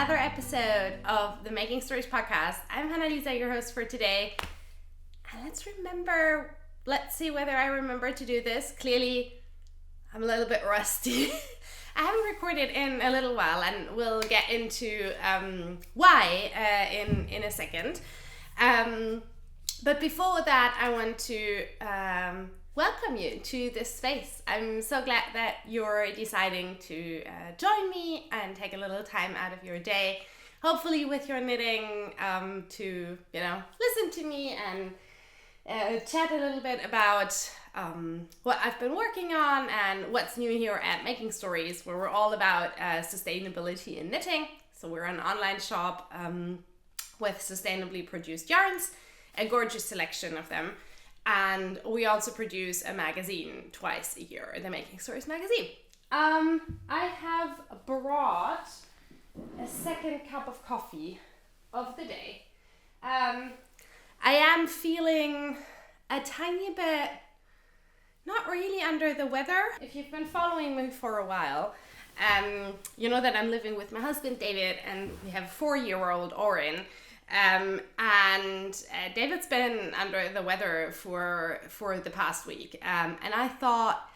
another episode of the Making Stories podcast. I'm Hannah-Lisa, your host for today. And let's see whether I remember to do this. Clearly, I'm a little bit rusty. I haven't recorded in a little while, and we'll get into why in a second. But before that, I want to welcome you to this space. I'm so glad that you're deciding to join me and take a little time out of your day, hopefully with your knitting, to listen to me and chat a little bit about what I've been working on and what's new here at Making Stories, where we're all about sustainability in knitting. So we're an online shop with sustainably produced yarns, a gorgeous selection of them. And we also produce a magazine twice a year, the Making Stories magazine. I have brought a second cup of coffee of the day. I am feeling a tiny bit, not really under the weather. If you've been following me for a while, you know that I'm living with my husband, David, and we have a 4-year-old, Orin. And David's been under the weather for the past week, and I thought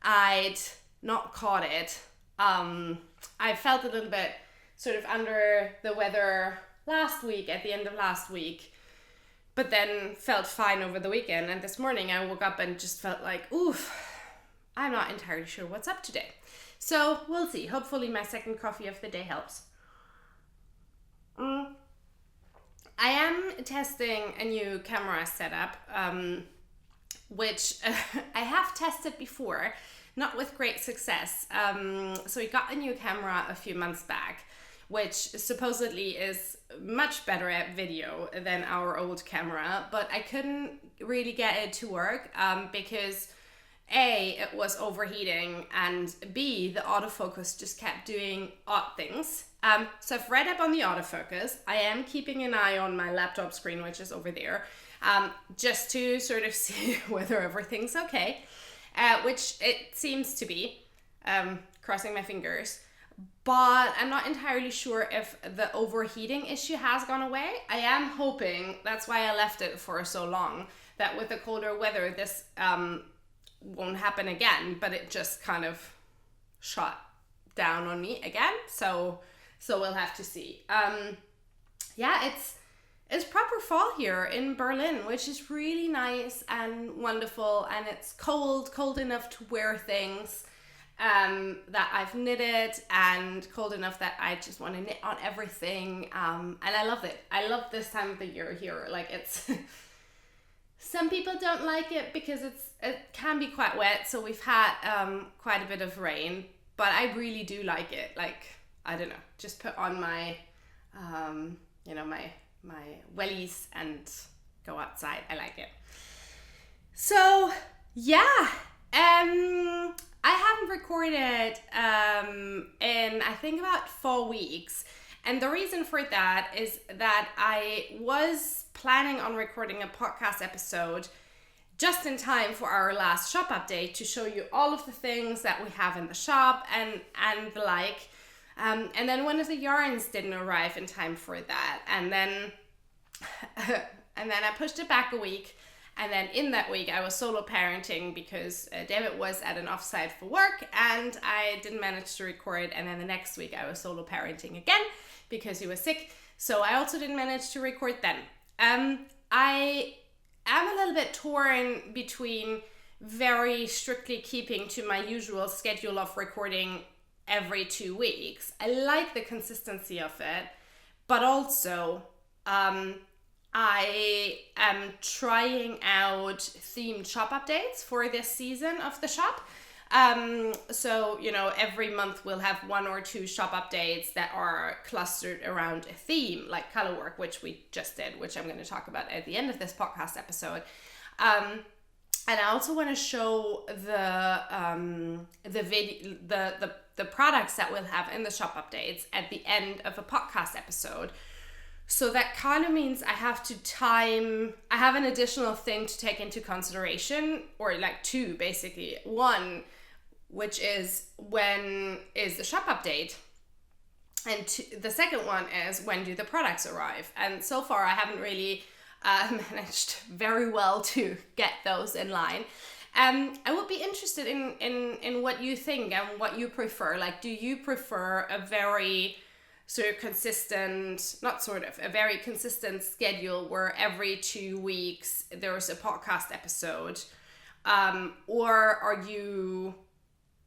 I'd not caught it. I felt a little bit sort of under the weather last week, at the end of last week, but then felt fine over the weekend. And this morning I woke up and just felt like, oof, I'm not entirely sure what's up today. So we'll see. Hopefully my second coffee of the day helps. I am testing a new camera setup, which I have tested before, not with great success. So we got a new camera a few months back, which supposedly is much better at video than our old camera, but I couldn't really get it to work because A, it was overheating, and B, the autofocus just kept doing odd things. So I've read up on the autofocus. I am keeping an eye on my laptop screen, which is over there, just to sort of see whether everything's okay, which it seems to be, crossing my fingers. But I'm not entirely sure if the overheating issue has gone away. I am hoping, that's why I left it for so long, that with the colder weather, this won't happen again, but it just kind of shot down on me again. So we'll have to see. It's proper fall here in Berlin, which is really nice and wonderful, and it's cold enough to wear things that I've knitted, and cold enough that I just want to knit on everything, and I love it. I love this time of the year here. Like, it's some people don't like it because it can be quite wet, so we've had quite a bit of rain, but I really do like it. Like, I don't know, just put on my my wellies and go outside. I like it. So yeah, I haven't recorded in I think about 4 weeks, and the reason for that is that I was planning on recording a podcast episode just in time for our last shop update to show you all of the things that we have in the shop and the like. And then one of the yarns didn't arrive in time for that. And then I pushed it back a week. And then in that week, I was solo parenting because David was at an offsite for work and I didn't manage to record. And then the next week, I was solo parenting again because he was sick. So I also didn't manage to record then. I am a little bit torn between very strictly keeping to my usual schedule of recording every 2 weeks. I like the consistency of it, but also I am trying out themed shop updates for this season of the shop. So, every month we'll have 1 or 2 shop updates that are clustered around a theme, like COLORWORK, which we just did, which I'm going to talk about at the end of this podcast episode. And I also want to show the products that we'll have in the shop updates at the end of a podcast episode. So that kind of means I have an additional thing to take into consideration, or like 2 basically. 1, which is when is the shop update? And the second one is, when do the products arrive? And so far I haven't really managed very well to get those in line. I would be interested in what you think and what you prefer. Like, do you prefer a very sort of consistent, a very consistent schedule where every 2 weeks there's a podcast episode? Or are you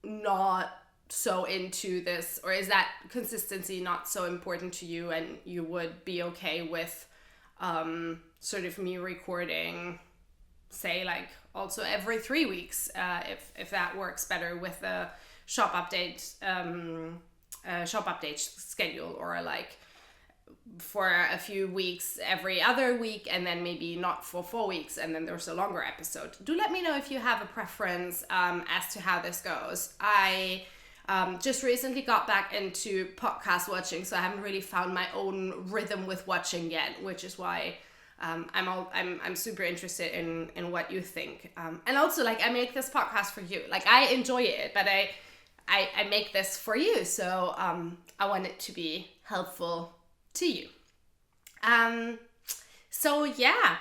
not so into this, or is that consistency not so important to you and you would be okay with sort of me recording, say, like also every 3 weeks, if that works better with the shop update schedule, or like for a few weeks every other week, and then maybe not for 4 weeks, and then there's a longer episode. Do let me know if you have a preference as to how this goes. I just recently got back into podcast watching, so I haven't really found my own rhythm with watching yet, which is why I'm super interested in what you think. And also, like, I make this podcast for you. Like, I enjoy it, but I make this for you, so I want it to be helpful to you. So yeah.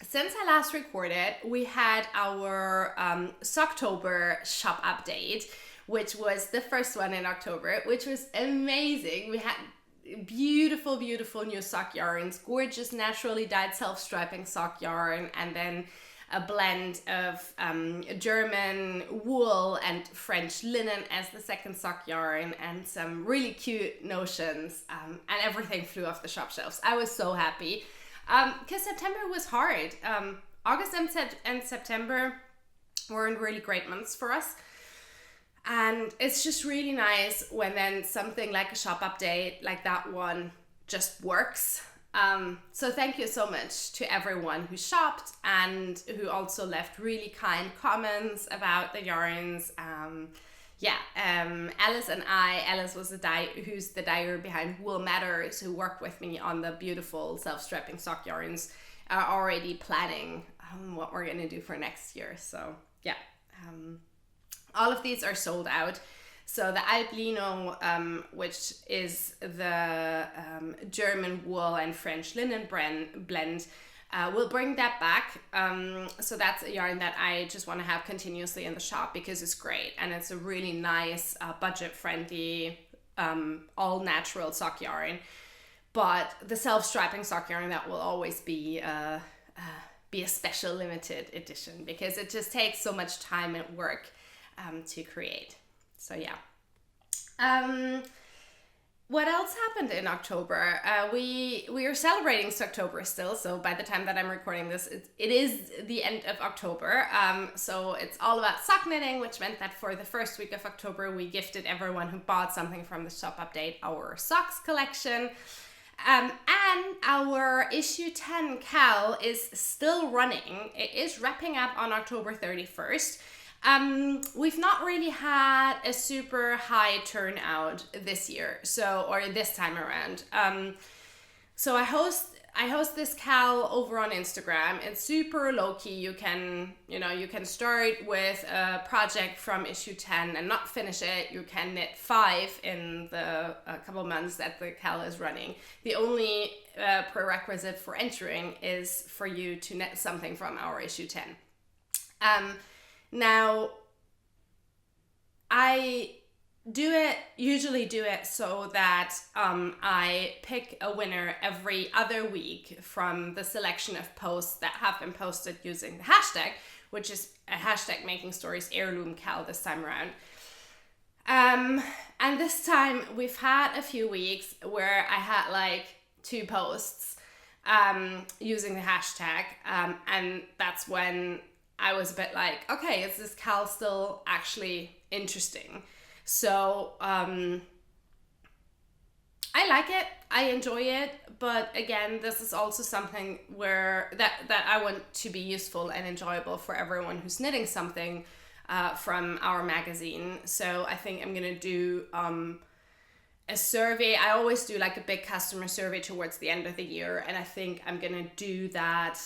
Since I last recorded, we had our Socktober shop update, which was the first one in October, which was amazing. We had beautiful, beautiful new sock yarns, gorgeous naturally dyed self-striping sock yarn, and then a blend of German wool and French linen as the second sock yarn, and some really cute notions, and everything flew off the shop shelves. I was so happy. Because September was hard. August and September weren't really great months for us. And it's just really nice when then something like a shop update like that one just works. So thank you so much to everyone who shopped and who also left really kind comments about the yarns. Alice was who's the dyer behind Woolmatters, who worked with me on the beautiful self-strapping sock yarns, are already planning what we're going to do for next year. So yeah, all of these are sold out. So the Albino, which is the German wool and French linen blend, we'll bring that back. So that's a yarn that I just want to have continuously in the shop because it's great, and it's a really nice, budget-friendly, all-natural sock yarn. But the self-strapping sock yarn, that will always be a special limited edition because it just takes so much time and work to create. So yeah. What else happened in October? We are celebrating Socktober still, so by the time that I'm recording this, it is the end of October. So it's all about sock knitting, which meant that for the first week of October, we gifted everyone who bought something from the shop update our socks collection. And our issue 10 cal is still running. It is wrapping up on October 31st. We've not really had a super high turnout this year, or this time around. So I host this cal over on Instagram. It's super low key. You can start with a project from issue 10 and not finish it. You can knit 5 in the couple months that the cal is running. The only prerequisite for entering is for you to knit something from our issue 10. Now, I usually do it so that I pick a winner every other week from the selection of posts that have been posted using the hashtag, which is a hashtag making stories heirloom cal this time around. And this time we've had a few weeks where I had like 2 posts using the hashtag, and that's when I was a bit like, okay, is this cal still actually interesting? So I like it, I enjoy it, but again, this is also something where that I want to be useful and enjoyable for everyone who's knitting something from our magazine. So I think I'm gonna do a survey. I always do like a big customer survey towards the end of the year, and I think I'm gonna do that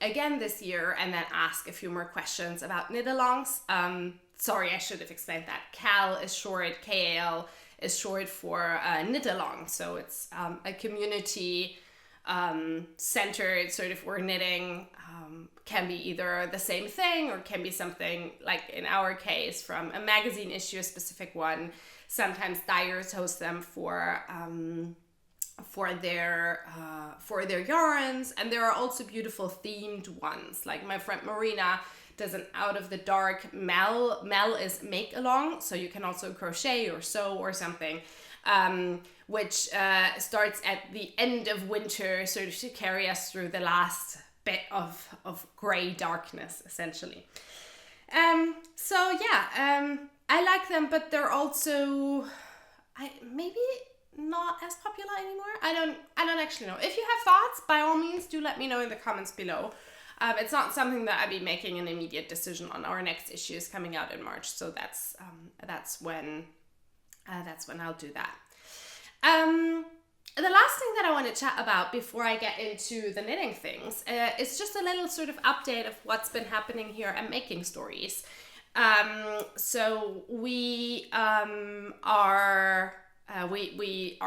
again this year, and then ask a few more questions about knit-alongs. sorry, I should have explained that. CAL is short, KAL is short for knit along. So it's a community centered sort of, where knitting can be either the same thing or can be something, like in our case, from a magazine issue, a specific one. Sometimes dyers host them for their yarns, and there are also beautiful themed ones. Like my friend Marina does an out of the dark Mel is make along, so you can also crochet or sew or something, which starts at the end of winter, sort of to carry us through the last bit of gray darkness, essentially. So yeah, I like them, but they're also maybe not as popular anymore. I don't actually know. If you have thoughts, by all means, do let me know in the comments below. It's not something that I'd be making an immediate decision on. Our next issue is coming out in March, so that's when I'll do that. The last thing that I want to chat about before I get into the knitting things is just a little sort of update of what's been happening here at Making Stories. So we are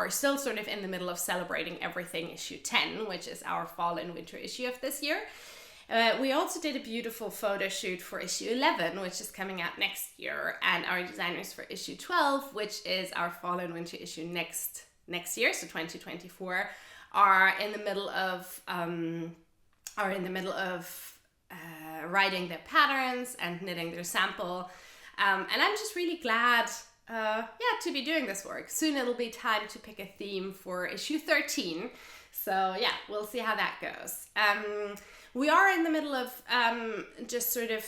still sort of in the middle of celebrating Everything issue 10, which is our fall and winter issue of this year. We also did a beautiful photo shoot for issue 11, which is coming out next year, and our designers for issue 12, which is our fall and winter issue next year, so 2024, are in the middle of writing their patterns and knitting their sample, and I'm just really glad to be doing this work. Soon it'll be time to pick a theme for issue 13, so yeah, we'll see how that goes. We are in the middle of just sort of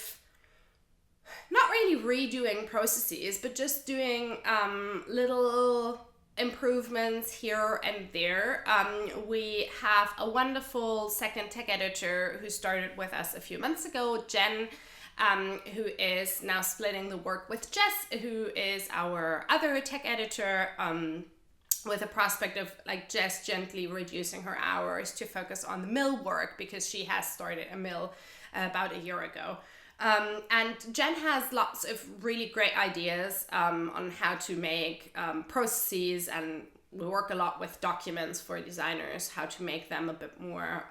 not really redoing processes, but just doing little improvements here and there. We have a wonderful second tech editor who started with us a few months ago, Jen, who is now splitting the work with Jess, who is our other tech editor, with a prospect of like Jess gently reducing her hours to focus on the mill work, because she has started a mill about a year ago. And Jen has lots of really great ideas on how to make processes, and we work a lot with documents for designers, how to make them a bit more,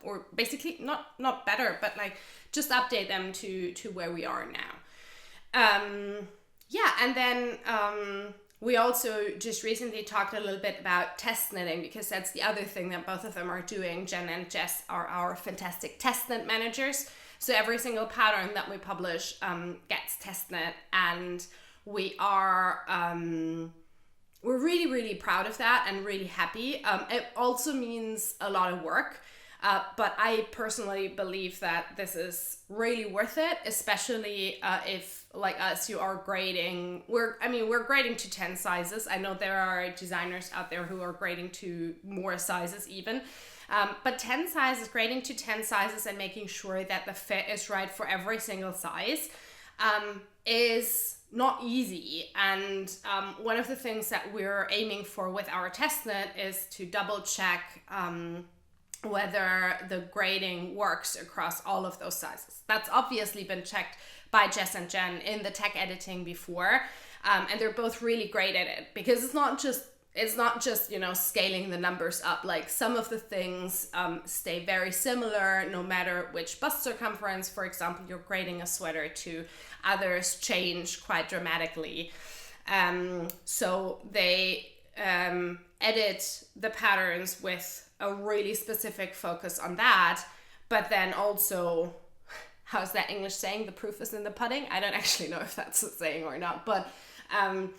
or basically not better, but like just update them to where we are now. And then we also just recently talked a little bit about test knitting, because that's the other thing that both of them are doing. Jen and Jess are our fantastic test knit managers. So every single pattern that we publish gets test knit, and we are we're really, really proud of that and really happy. It also means a lot of work. But I personally believe that this is really worth it, especially if, like us, you are grading. We're grading to 10 sizes. I know there are designers out there who are grading to more sizes even. But 10 sizes, grading to 10 sizes and making sure that the fit is right for every single size is not easy. And one of the things that we're aiming for with our test knit is to double check whether the grading works across all of those sizes. That's obviously been checked by Jess and Jen in the tech editing before, and they're both really great at it, because it's not just scaling the numbers up. Like, some of the things stay very similar no matter which bust circumference, for example, you're grading a sweater to. Others change quite dramatically, so they edit the patterns with a really specific focus on that, but then also, how's that English saying? The proof is in the pudding? I don't actually know if that's a saying or not, but I'm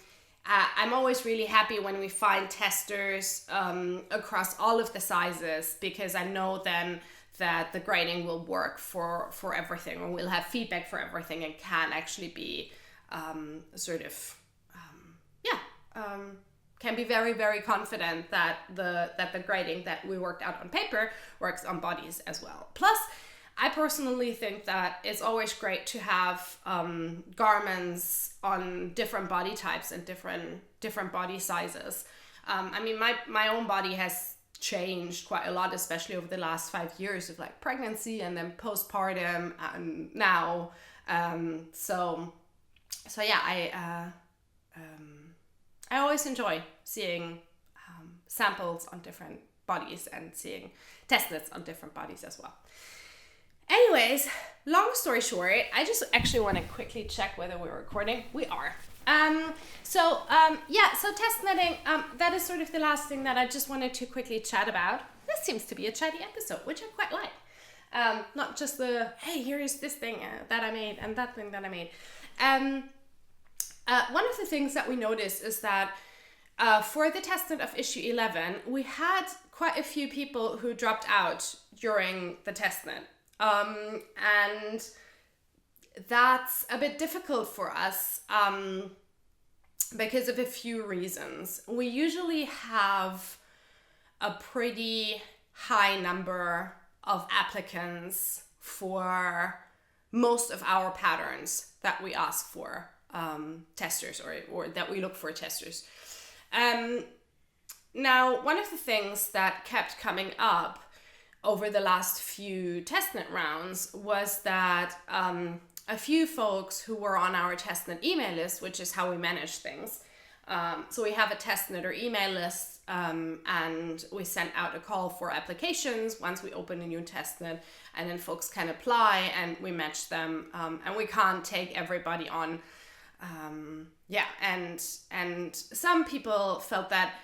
always really happy when we find testers across all of the sizes, because I know then that the grading will work for everything, or we'll have feedback for everything, and can actually be can be very, very confident that the grading that we worked out on paper works on bodies as well. Plus, I personally think that it's always great to have garments on different body types and different body sizes. My own body has changed quite a lot, especially over the last 5 years of like pregnancy and then postpartum and now. So yeah, I always enjoy seeing samples on different bodies and seeing test knits on different bodies as well. Anyways, long story short, I just actually want to quickly check whether we're recording. We are. So test knitting, that is sort of the last thing that I just wanted to quickly chat about. This seems to be a chatty episode, which I quite like. Not just the, hey, here's this thing that I made and that thing that I made. One of the things that we noticed is that for the test knit of issue 11, we had quite a few people who dropped out during the test knit. And that's a bit difficult for us because of a few reasons. We usually have a pretty high number of applicants for most of our patterns that we ask for testers or that we look for testers. Now, one of the things that kept coming up over the last few testnet rounds was that a few folks who were on our testnet email list, which is how we manage things. So we have a testnet or email list, and we send out a call for applications once we open a new testnet, and then folks can apply and we match them. And we can't take everybody on. And some people felt that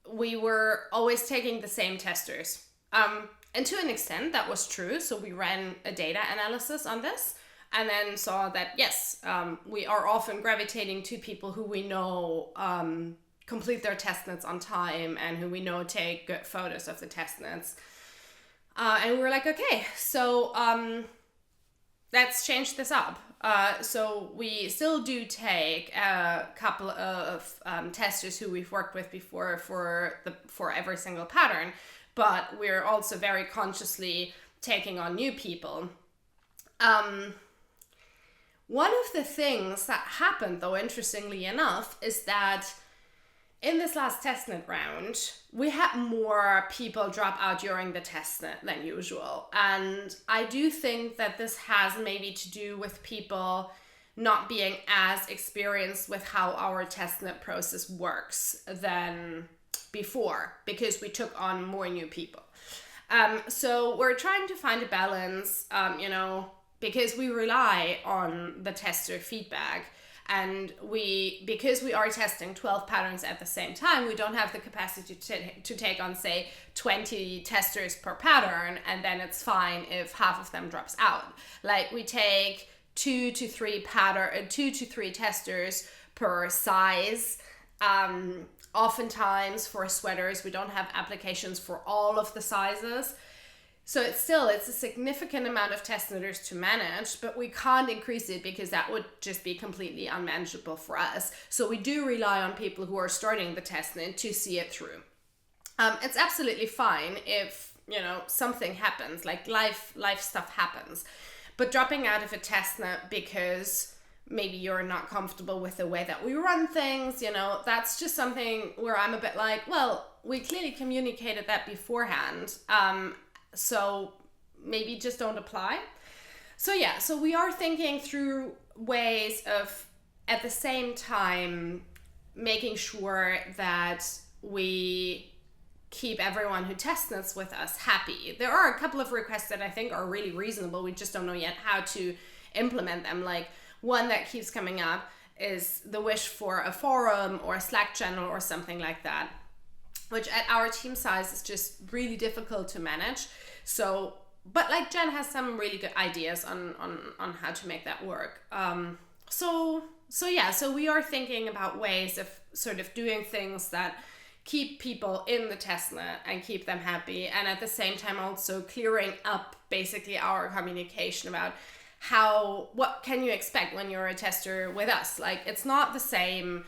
we were always taking the same testers. And to an extent that was true. So we ran a data analysis on this and then saw that, yes, we are often gravitating to people who we know complete their testnets on time and who we know take good photos of the testnets. And we were like, okay, so let's change this up. So we still do take a couple of testers who we've worked with before for every single pattern, but we're also very consciously taking on new people. One of the things that happened, though, interestingly enough, is that in this last testnet round, we had more people drop out during the testnet than usual. And I do think that this has maybe to do with people not being as experienced with how our testnet process works than before, because we took on more new people. So we're trying to find a balance, because we rely on the tester feedback. And because we are testing 12 patterns at the same time, we don't have the capacity to take on, say, 20 testers per pattern, and then it's fine if half of them drops out. Like, we take 2 to 3 testers per size. Oftentimes for sweaters, we don't have applications for all of the sizes. So it's a significant amount of test knitters to manage, but we can't increase it because that would just be completely unmanageable for us. So we do rely on people who are starting the test knit to see it through. It's absolutely fine if, something happens, like life stuff happens. But dropping out of a test knit because maybe you're not comfortable with the way that we run things, that's just something where I'm a bit like, well, we clearly communicated that beforehand. So maybe just don't apply. So we are thinking through ways of, at the same time, making sure that we keep everyone who test knits with us happy. There are a couple of requests that I think are really reasonable. We just don't know yet how to implement them. Like, one that keeps coming up is the wish for a forum or a Slack channel or something like that, which at our team size is just really difficult to manage. So, but like Jen has some really good ideas on how to make that work. So we are thinking about ways of sort of doing things that keep people in the testnet and keep them happy, and at the same time also clearing up basically our communication about what can you expect when you're a tester with us. Like, it's not the same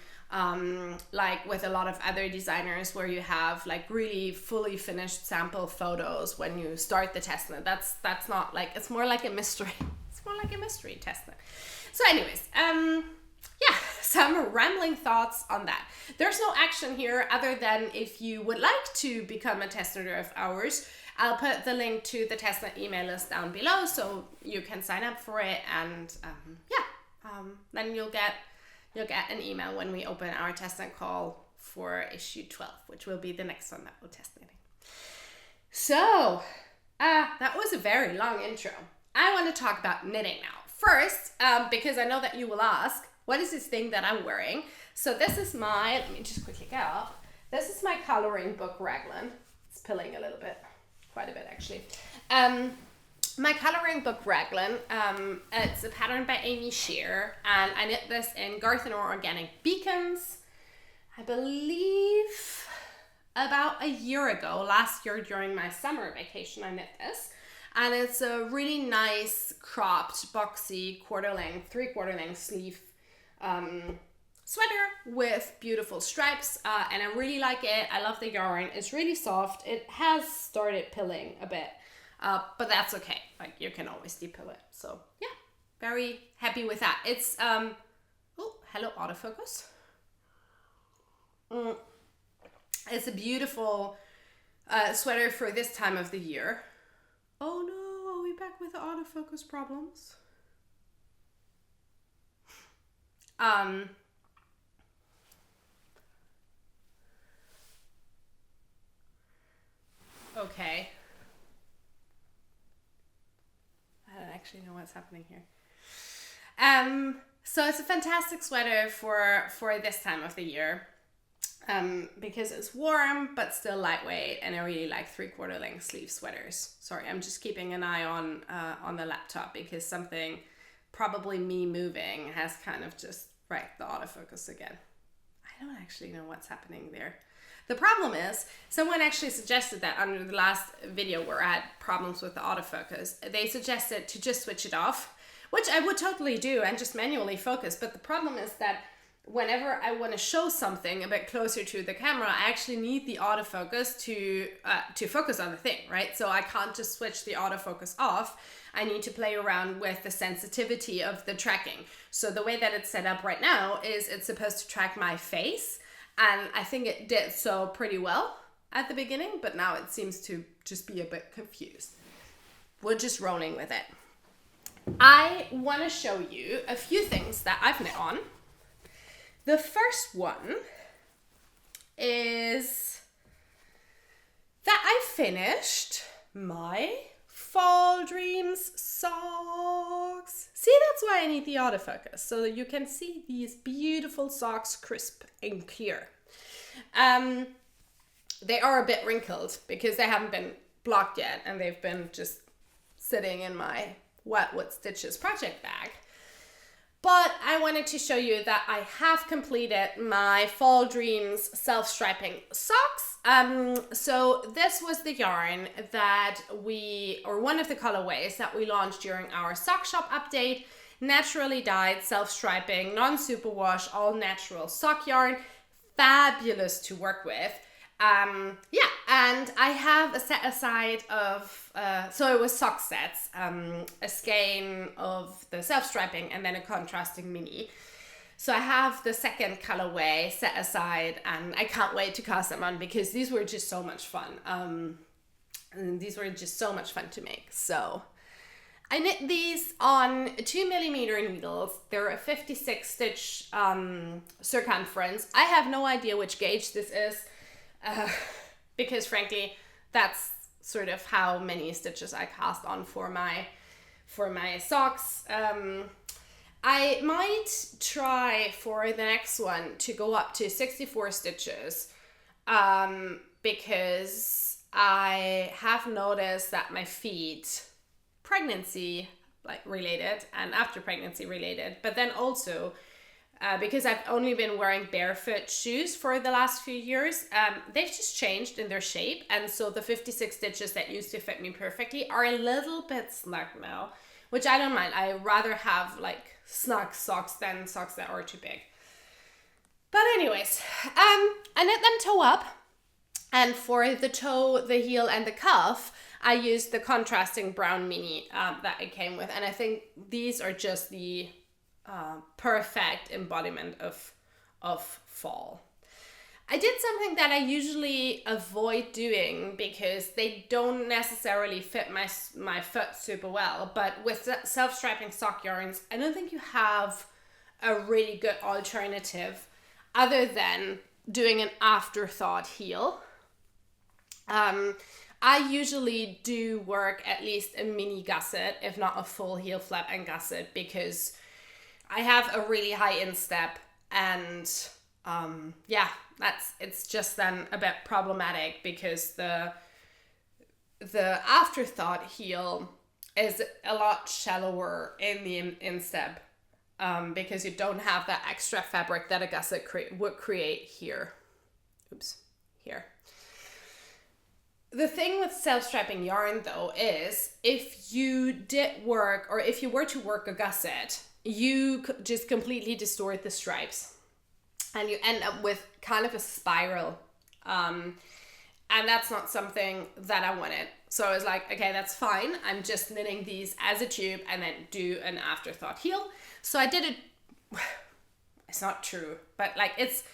like with a lot of other designers where you have like really fully finished sample photos when you start the testnet. That's not like, it's more like a mystery. It's more like a mystery testnet. So anyways, some rambling thoughts on that. There's no action here other than if you would like to become a test knitter of ours, I'll put the link to the testnet email list down below so you can sign up for it, and then you'll get an email when we open our testnet call for issue 12, which will be the next one that we'll test knitting. So that was a very long intro. I want to talk about knitting now. First, because I know that you will ask, what is this thing that I'm wearing? So this is my, let me just quickly get up. This is my coloring book raglan. It's pilling a little bit, quite a bit actually. My coloring book raglan, it's a pattern by Amy Shear, and I knit this in Garthenor Organic Beacons, I believe about a year ago, last year during my summer vacation I knit this. And it's a really nice cropped, boxy, three-quarter length sleeve sweater with beautiful stripes, and I really like it. I love the yarn. It's really soft. It has started pilling a bit, but that's okay. Like, you can always depill it. So yeah, very happy with that. It's oh, hello autofocus. It's a beautiful sweater for this time of the year. Oh no, are we back with the autofocus problems? Okay. I don't actually know what's happening here. So it's a fantastic sweater for this time of the year. Because it's warm but still lightweight, and I really like three-quarter length sleeve sweaters. Sorry, I'm just keeping an eye on the laptop because something, probably me moving, has kind of just the autofocus again. I don't actually know what's happening there. The problem is, someone actually suggested that under the last video where I had problems with the autofocus, they suggested to just switch it off, which I would totally do and just manually focus. But the problem is that whenever I want to show something a bit closer to the camera, I actually need the autofocus to focus on the thing, right? So I can't just switch the autofocus off. I need to play around with the sensitivity of the tracking. So the way that it's set up right now is it's supposed to track my face, and I think it did so pretty well at the beginning, but now it seems to just be a bit confused. We're just rolling with it. I want to show you a few things that I've knit on. The first one is that I finished my Fall Dreams socks. See, that's why I need the autofocus, so that you can see these beautiful socks crisp and clear. They are a bit wrinkled because they haven't been blocked yet, and they've been just sitting in my Wet with Stitches project bag. But I wanted to show you that I have completed my Fall Dreams self-striping socks. So this was the yarn that one of the colorways that we launched during our sock shop update. Naturally dyed, self-striping, non-superwash, all natural sock yarn. Fabulous to work with. And I have a set aside of, so it was sock sets, a skein of the self-striping and then a contrasting mini. So I have the second colorway set aside, and I can't wait to cast them on because these were just so much fun. And these were just so much fun to make. So I knit these on 2mm needles. They're a 56 stitch circumference. I have no idea which gauge this is. Because frankly, that's sort of how many stitches I cast on for my socks. I might try for the next one to go up to 64 stitches, because I have noticed that my feet, pregnancy related and after pregnancy related, but then also because I've only been wearing barefoot shoes for the last few years, they've just changed in their shape. And so the 56 stitches that used to fit me perfectly are a little bit snug now, which I don't mind. I rather have snug socks than socks that are too big. But anyways, I knit them toe up. And for the toe, the heel, and the cuff, I used the contrasting brown mini that it came with. And I think these are just the perfect embodiment of fall. I did something that I usually avoid doing because they don't necessarily fit my foot super well, but with self-striping sock yarns, I don't think you have a really good alternative other than doing an afterthought heel. I usually do work at least a mini gusset, if not a full heel flap and gusset, because I have a really high instep, and it's just then a bit problematic because the afterthought heel is a lot shallower in the instep, because you don't have that extra fabric that a gusset would create here. Here. The thing with self-striping yarn though is if you did work, or if you were to work a gusset, you could just completely distort the stripes and you end up with kind of a spiral. And that's not something that I wanted. So I was like, okay, that's fine. I'm just knitting these as a tube and then do an afterthought heel. So I did it. It's not true, but like it's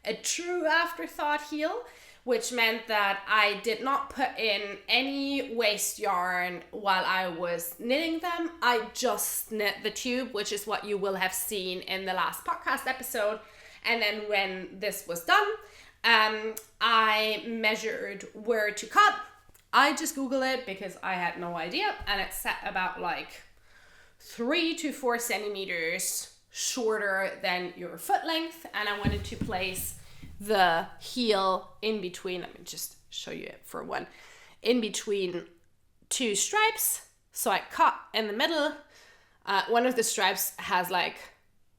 a true afterthought heel, which meant that I did not put in any waste yarn while I was knitting them. I just knit the tube, which is what you will have seen in the last podcast episode. And then when this was done, I measured where to cut. I just Googled it because I had no idea, and it set about like 3 to 4 centimeters shorter than your foot length, and I wanted to place the heel in between. Let me just show you it for one. In between 2 stripes. So I cut in the middle. One of the stripes has like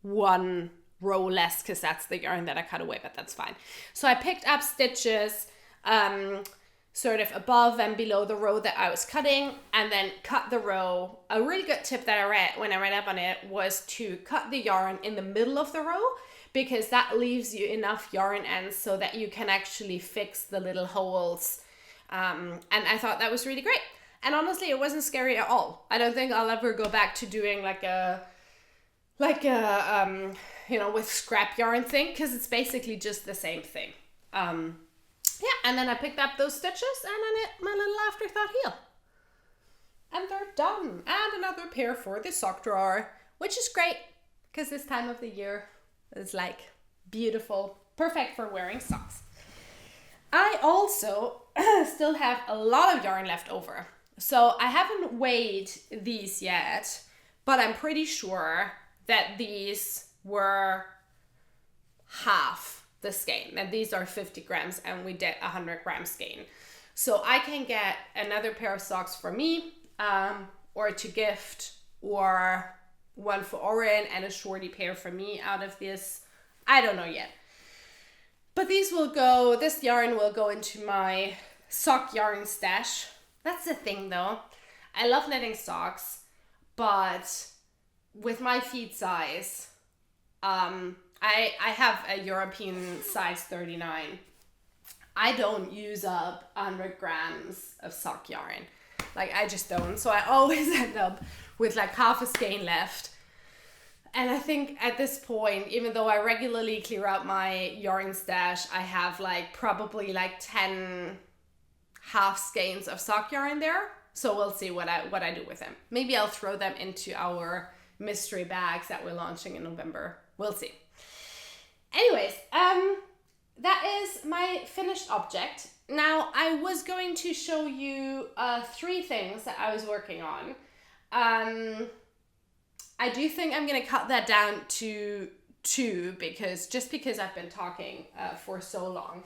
1 row less because that's the yarn that I cut away, but that's fine. So I picked up stitches sort of above and below the row that I was cutting, and then cut the row. A really good tip that I read when I read up on it was to cut the yarn in the middle of the row, because that leaves you enough yarn ends so that you can actually fix the little holes. And I thought that was really great. And honestly, it wasn't scary at all. I don't think I'll ever go back to doing like a with scrap yarn thing, because it's basically just the same thing. And then I picked up those stitches and I knit my little afterthought heel. And they're done. And another pair for the sock drawer, which is great because this time of the year is like beautiful, perfect for wearing socks. I also still have a lot of yarn left over. So I haven't weighed these yet, but I'm pretty sure that these were half the skein, and these are 50 grams and we did 100 gram skein. So I can get another pair of socks for me, or to gift, or one for Oren and a shorty pair for me out of this. I don't know yet. But this yarn will go into my sock yarn stash. That's the thing though. I love knitting socks, but with my feet size, I have a European size 39. I don't use up 100 grams of sock yarn. Like, I just don't. So I always end up with like half a skein left. And I think at this point, even though I regularly clear out my yarn stash, I have like probably like 10 half skeins of sock yarn there. So we'll see what I do with them. Maybe I'll throw them into our mystery bags that we're launching in November. We'll see. Anyways, that is my finished object. Now, I was going to show you 3 things that I was working on. I do think I'm going to cut that down to 2 because I've been talking for so long.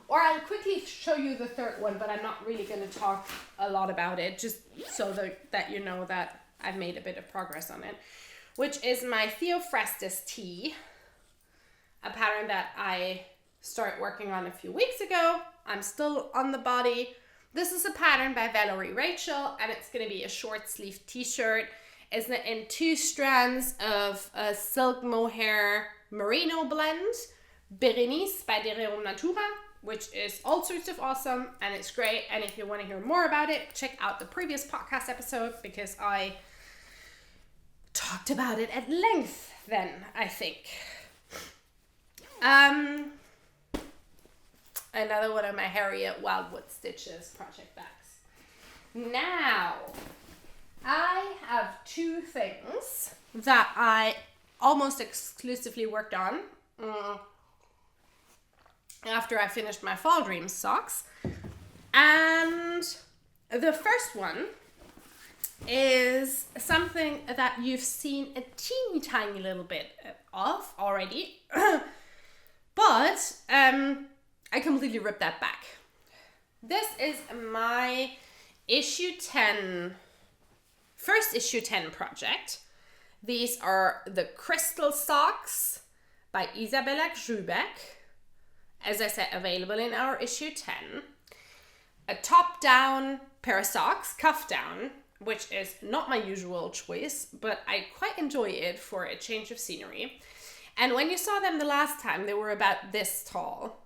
Or I'll quickly show you the third one, but I'm not really going to talk a lot about it, just so that you know that I've made a bit of progress on it, which is my Theophrastus tee, a pattern that I started working on a few weeks ago. I'm still on the body. This is a pattern by Valerie Rachel, and it's going to be a short sleeve t-shirt. It's in 2 strands of a silk mohair merino blend, Bérénice by Rerum Natura, which is all sorts of awesome, and it's great. And if you want to hear more about it, check out the previous podcast episode, because I talked about it at length then, I think. Another one of my Harriet Wildwood Stitches project bags. Now, I have two things that I almost exclusively worked on after I finished my Fall Dreams socks. And the first one is something that you've seen a teeny tiny little bit of already, but I completely ripped that back. This is my first issue 10 project. These are the Crystal Socks by Izabela Grzybek. As I said, available in our issue 10. A top-down pair of socks, cuff down, which is not my usual choice, but I quite enjoy it for a change of scenery. And when you saw them the last time, they were about this tall.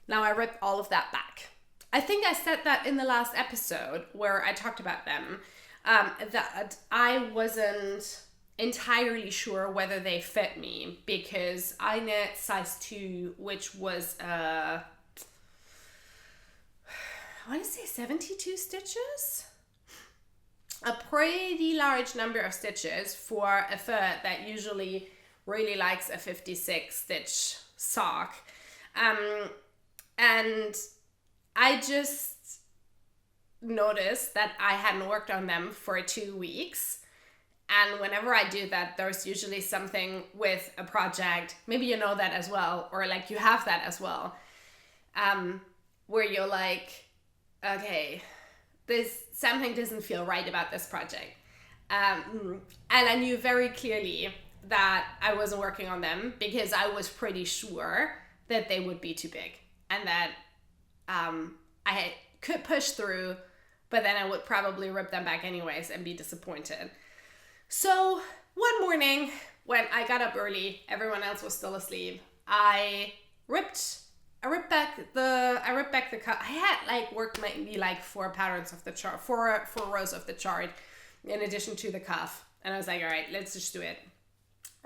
Now I ripped all of that back. I think I said that in the last episode where I talked about them, that I wasn't entirely sure whether they fit me because I knit size 2, which was I want to say 72 stitches? A pretty large number of stitches for a foot that usually really likes a 56 stitch sock. And I just noticed that I hadn't worked on them for 2 weeks. And whenever I do that, there's usually something with a project, maybe you know that as well, or like you have that as well, where you're like, okay, something doesn't feel right about this project. And I knew very clearly that I wasn't working on them because I was pretty sure that they would be too big and that I could push through, but then I would probably rip them back anyways and be disappointed. So one morning when I got up early, everyone else was still asleep, I ripped back the cut. I had worked maybe 4 patterns of the chart, four rows of the chart in addition to the cuff. And I was like, all right, let's just do it.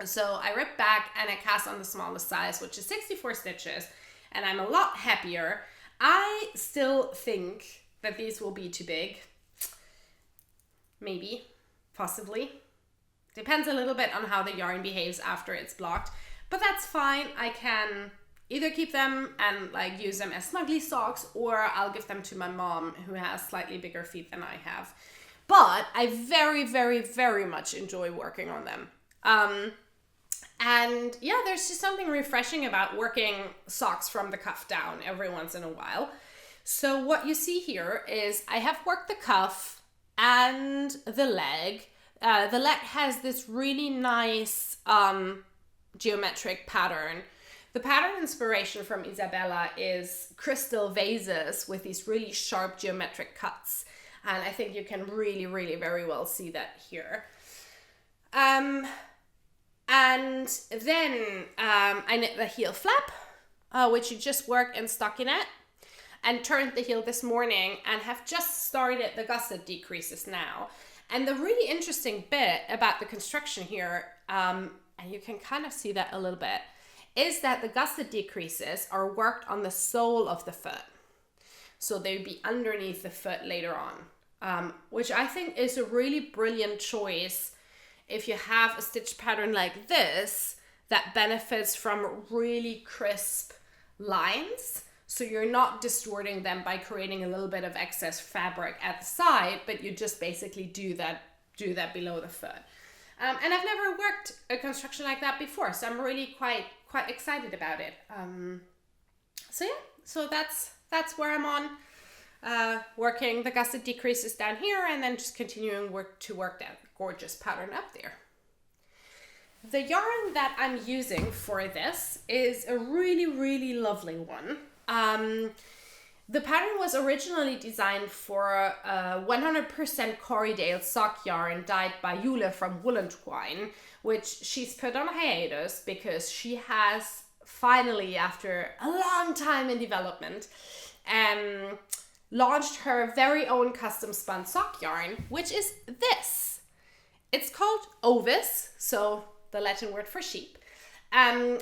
So I ripped back and I cast on the smallest size, which is 64 stitches. And I'm a lot happier. I still think that these will be too big. Maybe, possibly. Depends a little bit on how the yarn behaves after it's blocked. But that's fine. I can either keep them and use them as snuggly socks, or I'll give them to my mom who has slightly bigger feet than I have. But I very, very, very much enjoy working on them. And yeah, there's just something refreshing about working socks from the cuff down every once in a while. So what you see here is I have worked the cuff and the leg. The leg has this really nice geometric pattern. The pattern inspiration from Izabela is crystal vases with these really sharp geometric cuts. And I think you can really, really very well see that here. And then I knit the heel flap, which you just work in stockinette, and turned the heel this morning and have just started the gusset decreases now. And the really interesting bit about the construction here, and you can kind of see that a little bit, is that the gusset decreases are worked on the sole of the foot. So they'd be underneath the foot later on, which I think is a really brilliant choice if you have a stitch pattern like this that benefits from really crisp lines. So you're not distorting them by creating a little bit of excess fabric at the side, but you just basically do that below the foot. And I've never worked a construction like that before, so I'm really quite excited about it. So that's where I'm on, working the gusset decreases down here, and then just continuing to work that gorgeous pattern up there. The yarn that I'm using for this is a really, really lovely one. The pattern was originally designed for a 100% Corriedale sock yarn dyed by Ulysse from Woollentwine, which she's put on hiatus because she has finally, after a long time in development, launched her very own custom spun sock yarn, which is this. it's called Ovis, so the Latin word for sheep. And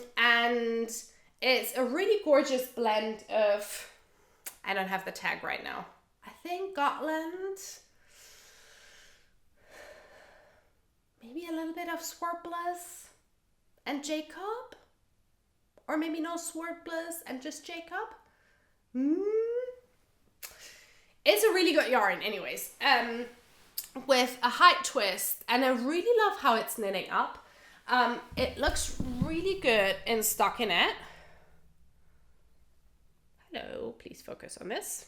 it's a really gorgeous blend of, I don't have the tag right now, I think Gotland, maybe a little bit of Swartbliss and Jacob, or maybe no Swartbliss and just Jacob. It's a really good yarn anyways, with a high twist, and I really love how it's knitting up. It looks really good in stockinette. Hello, please focus on this.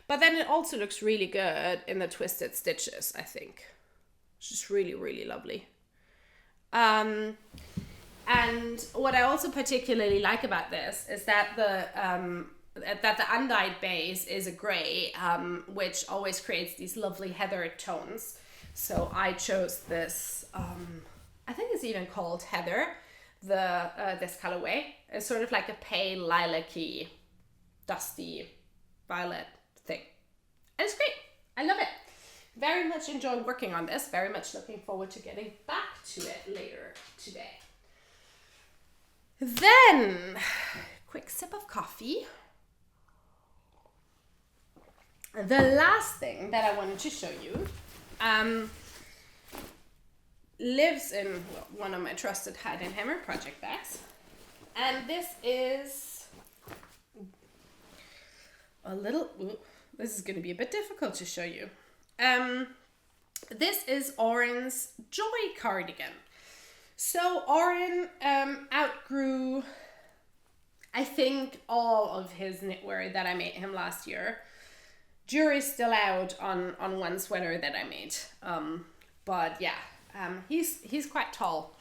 But then it also looks really good in the twisted stitches, I think. It's just really, really lovely. And what I also particularly like about this is that the undyed base is a gray, which always creates these lovely heather tones. So I chose this, I think it's even called Heather, this colorway. It's sort of like a pale lilac-y, dusty violet thing. And it's great. I love it. Very much enjoy working on this. Very much looking forward to getting back to it later today. Then, quick sip of coffee. The last thing that I wanted to show you lives in one of my trusted Hide and Hammer project bags. And this is this is going to be a bit difficult to show you. This is Oren's Joy cardigan. So Oren outgrew, I think, all of his knitwear that I made him last year. Jury's still out on one sweater that I made. But yeah, he's quite tall.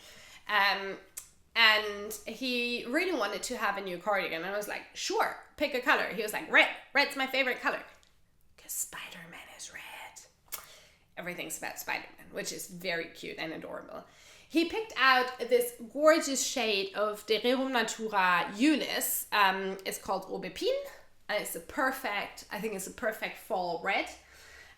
And he really wanted to have a new cardigan. I was like, sure, pick a color. He was like, red. Red's my favorite color. Because Spider-Man is red. Everything's about Spider-Man, which is very cute and adorable. He picked out this gorgeous shade of the Rerum Natura Ulysse. It's called Aubépine. And it's a perfect fall red.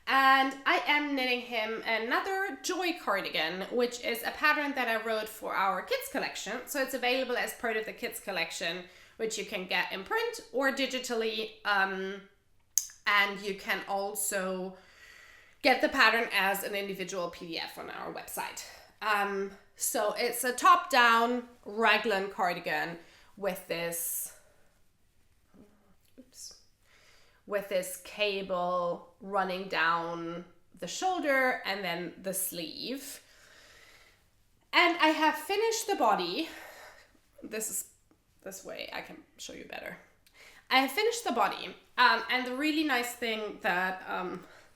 And I am knitting him another Joy cardigan, which is a pattern that I wrote for our kids collection. So it's available as part of the kids collection, which you can get in print or digitally. And you can also get the pattern as an individual PDF on our website. So it's a top-down raglan cardigan with this cable running down the shoulder and then the sleeve. And I have finished the body. This way I can show you better. I have finished the body. And the really nice thing that,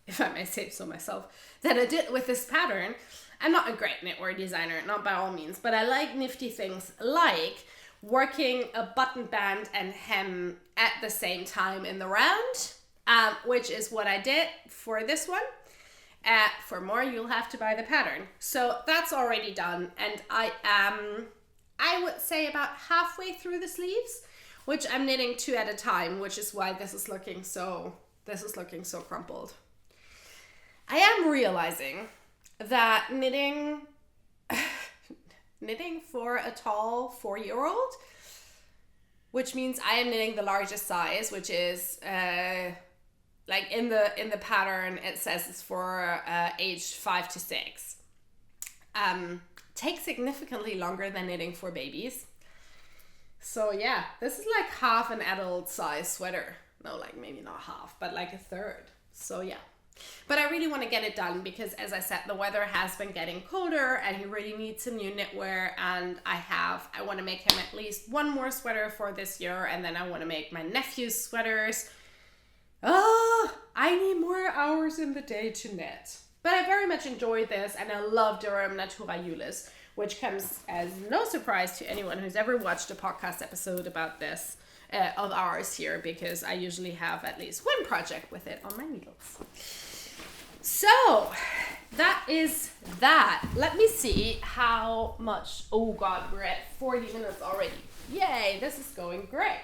if I may say so myself, that I did with this pattern, I'm not a great knitwear designer, not by all means, but I like nifty things like working a button band and hem at the same time in the round, which is what I did for this one. For more, you'll have to buy the pattern. So that's already done, and I am, I would say, about halfway through the sleeves, which I'm knitting 2 at a time, which is why this is looking so crumpled. I am realizing that knitting for a tall 4-year-old, which means I am knitting the largest size, which is like in the pattern it says it's for age 5 to 6. Takes significantly longer than knitting for babies. So yeah, this is like half an adult size sweater. No, like maybe not half, but like a third. So yeah. But I really want to get it done because, as I said, the weather has been getting colder and he really needs some new knitwear, and I want to make him at least one more sweater for this year, and then I want to make my nephew's sweaters. Oh, I need more hours in the day to knit. But I very much enjoyed this, and I love Rerum Natura Ulysse, which comes as no surprise to anyone who's ever watched a podcast episode about this of ours here, because I usually have at least one project with it on my needles. So that is that. Let me see how much. Oh god, we're at 40 minutes already. Yay, this is going great.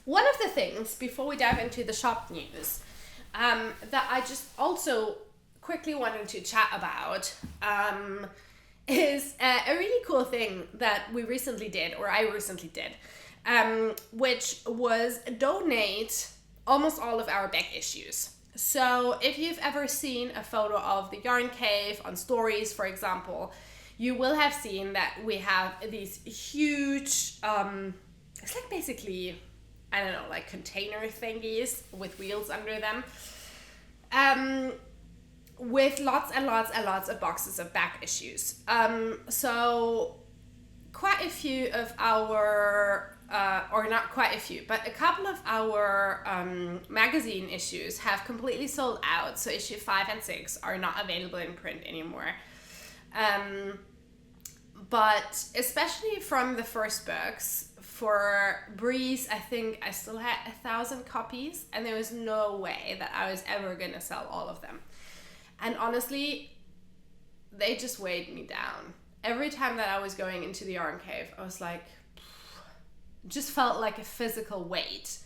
One of the things before we dive into the shop news that I just also quickly wanting to chat about is a really cool thing that we recently did, or I recently did, which was donate almost all of our back issues. So if you've ever seen a photo of the yarn cave on stories, for example, you will have seen that we have these huge, it's like basically, I don't know, like container thingies with wheels under them, with lots and lots and lots of boxes of back issues. So quite a few of our, or not quite a few, but a couple of our magazine issues have completely sold out. So issue 5 and 6 are not available in print anymore. But especially from the first books, for Breeze, I think I still had 1,000 copies, and there was no way that I was ever gonna sell all of them. And honestly, they just weighed me down. Every time that I was going into the yarn cave, I was like, just felt like a physical weight.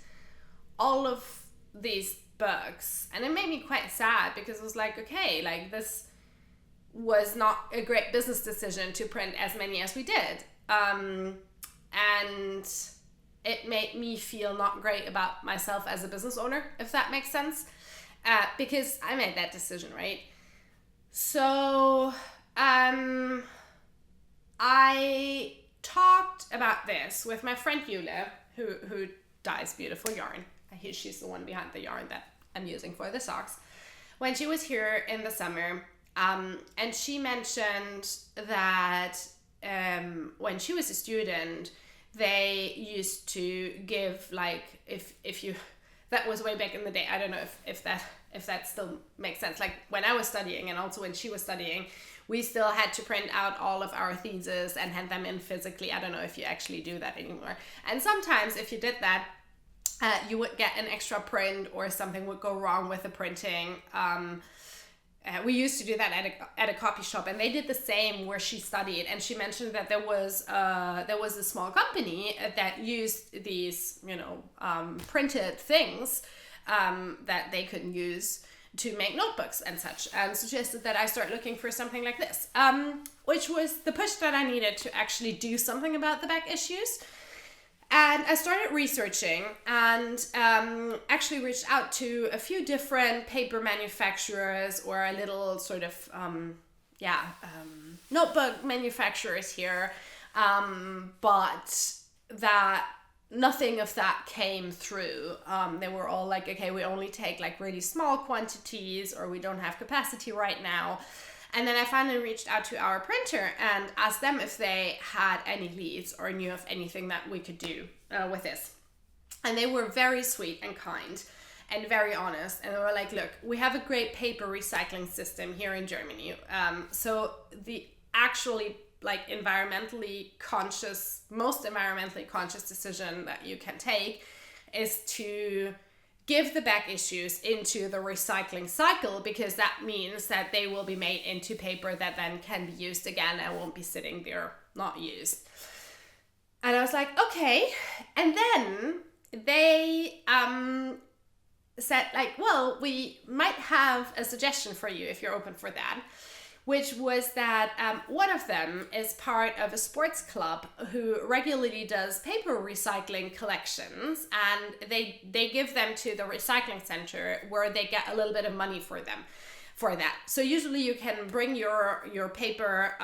All of these books, and it made me quite sad because it was like, okay, like this was not a great business decision to print as many as we did. And it made me feel not great about myself as a business owner, if that makes sense. Because I made that decision, right? So I talked about this with my friend Ulysse, who dyes beautiful yarn. She's the one behind the yarn that I'm using for the socks. When she was here in the summer, and she mentioned that when she was a student, they used to give, like, if you, that was way back in the day. I don't know if that still makes sense. Like when I was studying, and also when she was studying, we still had to print out all of our theses and hand them in physically. I don't know if you actually do that anymore. And sometimes if you did that, you would get an extra print, or something would go wrong with the printing. We used to do that at a copy shop, and they did the same where she studied. And she mentioned that there was a small company that used these, printed things that they could use to make notebooks and such, and suggested that I start looking for something like this, which was the push that I needed to actually do something about the back issues. And I started researching, and actually reached out to a few different paper manufacturers, or a little sort of notebook manufacturers here, but that nothing of that came through. They were all like, okay, we only take like really small quantities, or we don't have capacity right now. And then I finally reached out to our printer and asked them if they had any leads or knew of anything that we could do with this. And they were very sweet and kind and very honest. And they were like, look, we have a great paper recycling system here in Germany. So the actually like most environmentally conscious decision that you can take is to give the back issues into the recycling cycle, because that means that they will be made into paper that then can be used again and won't be sitting there not used. And I was like, okay. And then they said like, well, we might have a suggestion for you if you're open for that, which was that one of them is part of a sports club who regularly does paper recycling collections, and they give them to the recycling center, where they get a little bit of money for them for that. So usually you can bring your paper,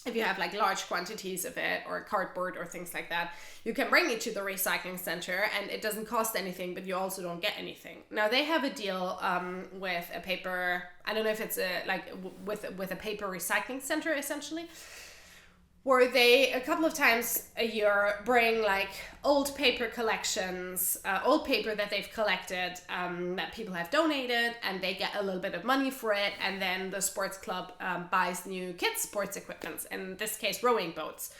if you have like large quantities of it, or cardboard or things like that, you can bring it to the recycling center, and it doesn't cost anything, but you also don't get anything. Now they have a deal with a paper, I don't know if it's with a paper recycling center essentially, where they a couple of times a year bring like old paper collections, old paper that they've collected, that people have donated, and they get a little bit of money for it, and then the sports club buys new kids sports equipment, in this case rowing boats.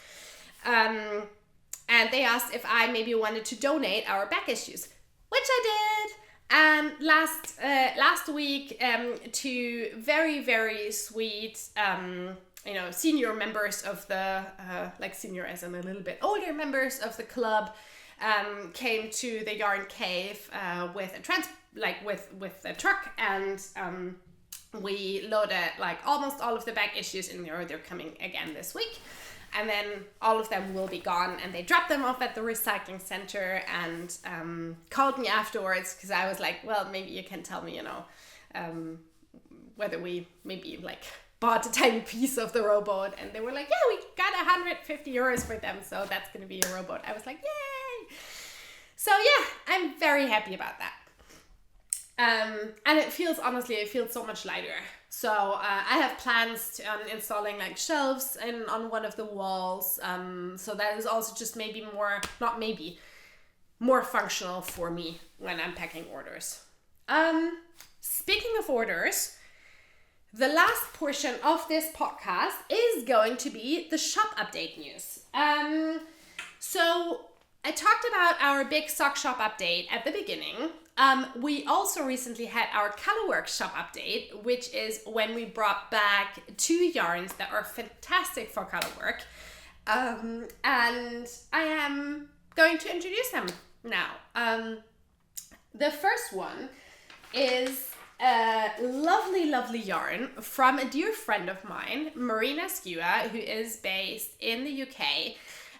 And they asked if I maybe wanted to donate our back issues, which I did. And last week, two very, very sweet, senior members of the, senior as in a little bit older members of the club, came to the yarn cave with a truck, and we loaded like almost all of the back issues in there. They're coming again this week. And then all of them will be gone, and they dropped them off at the recycling center and called me afterwards because I was like, well, maybe you can tell me, whether we maybe like bought a tiny piece of the rowboat. And they were like, yeah, we got 150 euros for them, so that's going to be a rowboat. I was like, yay! So yeah, I'm very happy about that. And it feels so much lighter. So I have plans on installing like shelves on one of the walls. So that is also just more functional for me when I'm packing orders. Speaking of orders, the last portion of this podcast is going to be the shop update news. So I talked about our big sock shop update at the beginning. We also recently had our COLORWORK shop update, which is when we brought back 2 yarns that are fantastic for COLORWORK. And I am going to introduce them now. The first one is a lovely, lovely yarn from a dear friend of mine, Marina Skua, who is based in the UK.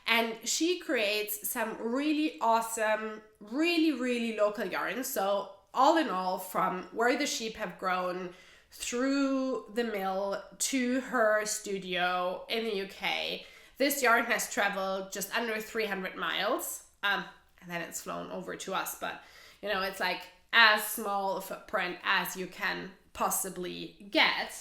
And she creates some really awesome, really, really local yarns. So all in all, from where the sheep have grown through the mill to her studio in the UK, this yarn has traveled just under 300 miles. And then it's flown over to us. But, it's like as small a footprint as you can possibly get.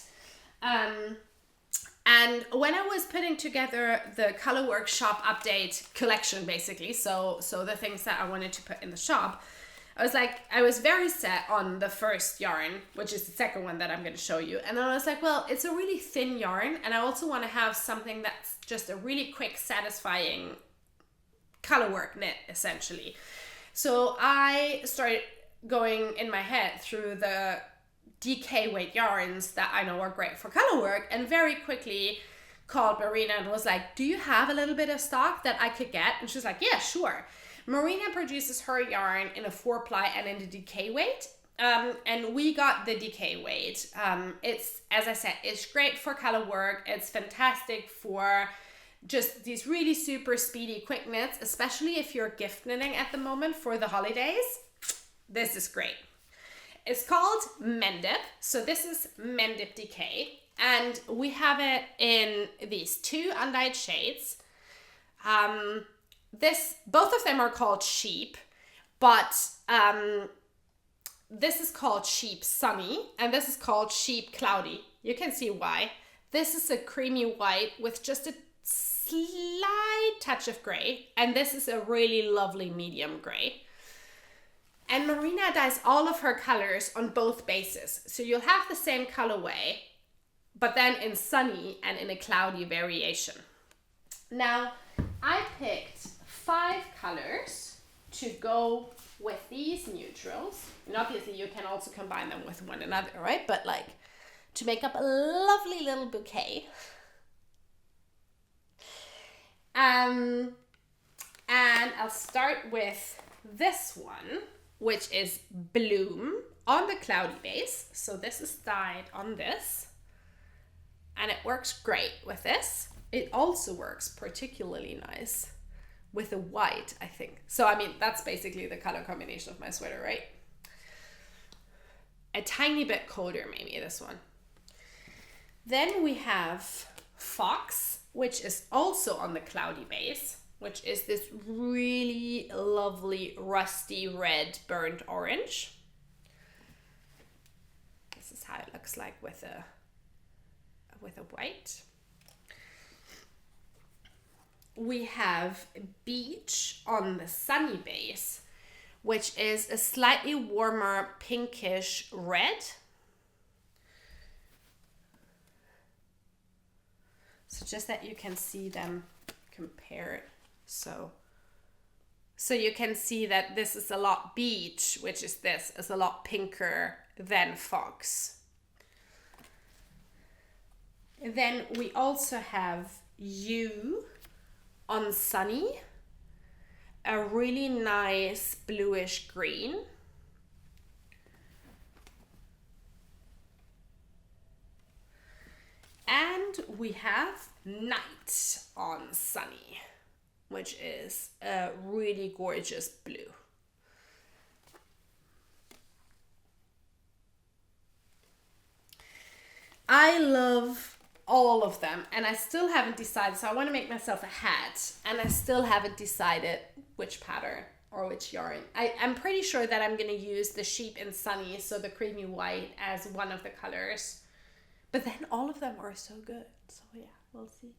And when I was putting together the COLORWORK shop update collection, basically, so the things that I wanted to put in the shop, I was very set on the first yarn, which is the second one that I'm going to show you. And then I was like, well, it's a really thin yarn, and I also want to have something that's just a really quick, satisfying COLORWORK knit, essentially. So I started going in my head through the DK weight yarns that I know are great for COLORWORK, and very quickly called Marina and was like, do you have a little bit of stock that I could get? And she's like, yeah, sure. Marina produces her yarn in a 4-ply and in the DK weight. And we got the DK weight. It's, as I said, it's great for COLORWORK. It's fantastic for just these really super speedy quick knits, especially if you're gift knitting at the moment for the holidays. This is great. It's called Mendip. So this is Mendip DK. And we have it in these 2 undyed shades. Both of them are called Sheep, but this is called Sheep Sunny, and this is called Sheep Cloudy. You can see why. This is a creamy white with just a slight touch of gray, and this is a really lovely medium gray. And Marina dyes all of her colors on both bases. So you'll have the same colorway, but then in sunny and in a cloudy variation. Now, I picked 5 colors to go with these neutrals. And obviously you can also combine them with one another, right? But like to make up a lovely little bouquet. And I'll start with this one, which is Bloom on the cloudy base. So this is dyed on this. And it works great with this. It also works particularly nice with a white, I think. So, I mean, that's basically the color combination of my sweater, right? A tiny bit colder, maybe, this one. Then we have Fox, which is also on the cloudy base, which is this really lovely rusty red burnt orange. This is how it looks like with a white. We have Beach on the sunny base, which is a slightly warmer pinkish red. So just that you can see them compared. So you can see that this is a lot Beach, which is a lot pinker than Fox. And then we also have You on Sunny, a really nice bluish green. And we have Night on Sunny, which is a really gorgeous blue. I love all of them, and I still haven't decided, so I want to make myself a hat, and I still haven't decided which pattern or which yarn. I'm pretty sure that I'm going to use the Sheep and Sunny, so the creamy white, as one of the colors. But then all of them are so good, so yeah, we'll see.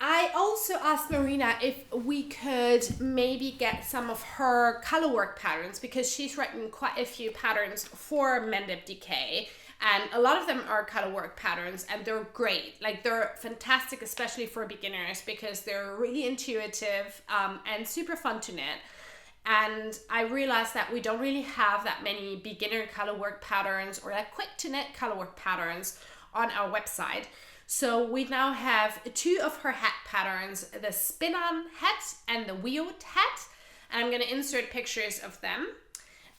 I also asked Marina if we could maybe get some of her colorwork patterns, because she's written quite a few patterns for Mendip DK, and a lot of them are colorwork patterns, and they're great. Like, they're fantastic, especially for beginners, because they're really intuitive and super fun to knit. And I realized that we don't really have that many beginner colorwork patterns or like quick to knit colorwork patterns on our website. So we now have 2 of her hat patterns, the spin-on hat and the wheeled hat. And I'm going to insert pictures of them.